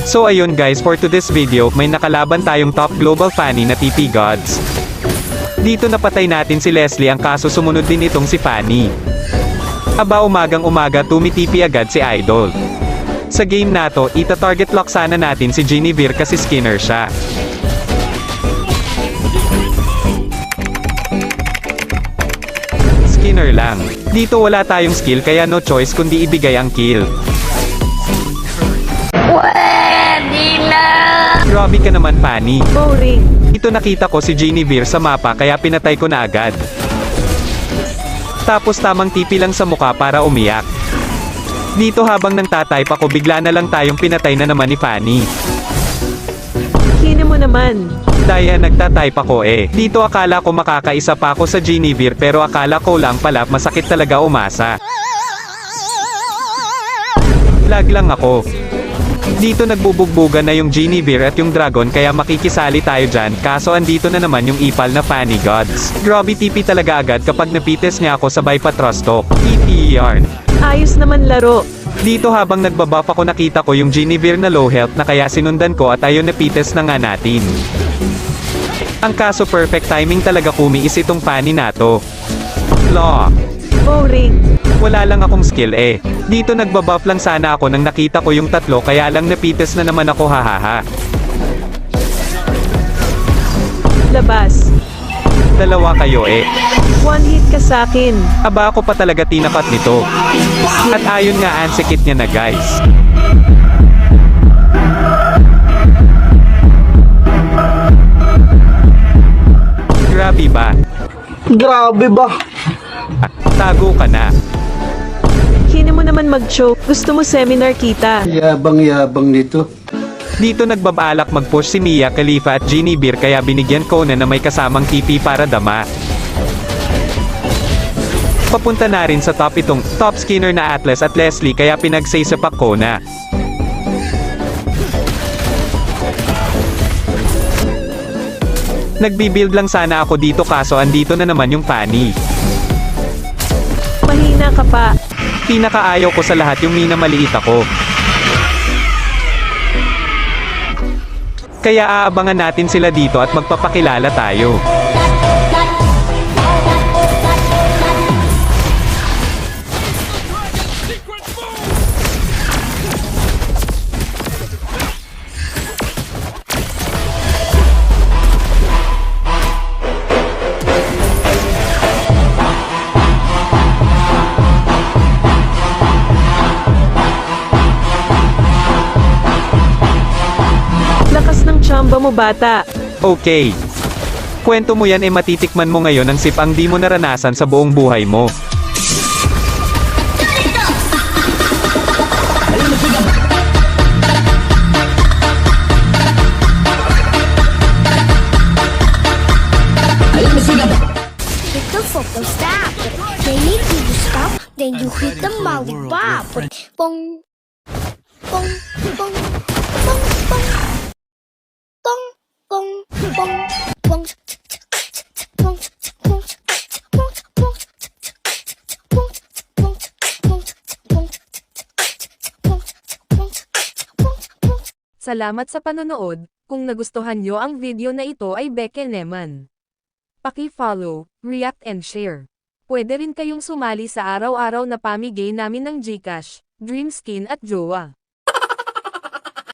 So ayun guys, for today's video, may nakalaban tayong top global Fanny na TP Gods. Dito napatay natin si Leslie, ang kaso sumunod din itong si Fanny. Aba, umagang umaga tumitipi agad si Idol. Sa game na to, ita-target lock sana natin si Genevieve kasi skinner siya. Skinner lang. Dito wala tayong skill kaya no choice kundi ibigay ang kill. Grabe ka naman, Fanny. Boring. Dito nakita ko si Genevieve sa mapa kaya pinatay ko na agad. Tapos tamang tipi lang sa muka para umiyak. Dito habang nagtatype ako bigla na lang tayong pinatay na naman ni Fanny. Hina mo naman. Daya nagtatype ako eh. Dito akala ko makakaisa pa ako sa Genevieve pero akala ko lang pala masakit talaga umasa. Lag lang ako. Dito nagbubugbugan na yung Genevieve at yung Dragon kaya makikisali tayo dyan, kaso andito na naman yung ipal na Fanny Gods. Grabe TP talaga agad kapag napites niya ako sabay pa trust talk. TP yarn. Ayos naman laro. Dito habang nagbabuff ako nakita ko yung Genevieve na low health na kaya sinundan ko at ayun napites na nga natin. Ang kaso perfect timing talaga kumiis itong Fanny na to. Law. Boring. Wala lang akong skill eh. Dito nagbabuff lang sana ako nang nakita ko yung tatlo kaya lang napites na naman ako, hahaha. Labas. Dalawa kayo eh. One hit ka sa akin. Aba, ako pa talaga tinapat nito. At ayun nga, ansikit niya na guys. Grabe ba? Grabe ba? Tago ka na. Hina mo naman mag-choke. Gusto mo seminar kita. Yabang-yabang nito. Dito nagbabalak mag-push si Mia Khalifa at Genevieve kaya binigyan ko na may kasamang TP para dama. Papunta na rin sa top itong top skinner na Atlas at Leslie kaya pinagsasapak ko na. Nagbibuild lang sana ako dito kaso andito na naman yung Fanny. Mahina ka pa. Pinakaayaw ko sa lahat yung minamaliit ako. Kaya aabangan natin sila dito at magpapakilala tayo. Lakas ng tsamba mo, bata. Okay. Kwento mo yan matitikman mo ngayon ang sipang di mo naranasan sa buong buhay mo. Hit the photo stop. Then you do the stop. Then you hit the lollipop. Pong, pong, pong, pong, pong, pong, pong, pong, pong, Salamat sa panonood. Kung nagustuhan nyo ang video na ito ay beke naman. Paki-follow, react and share. Pwede rin kayong sumali sa araw-araw na pamigay namin ng GCash, Dream Skin at Jowa.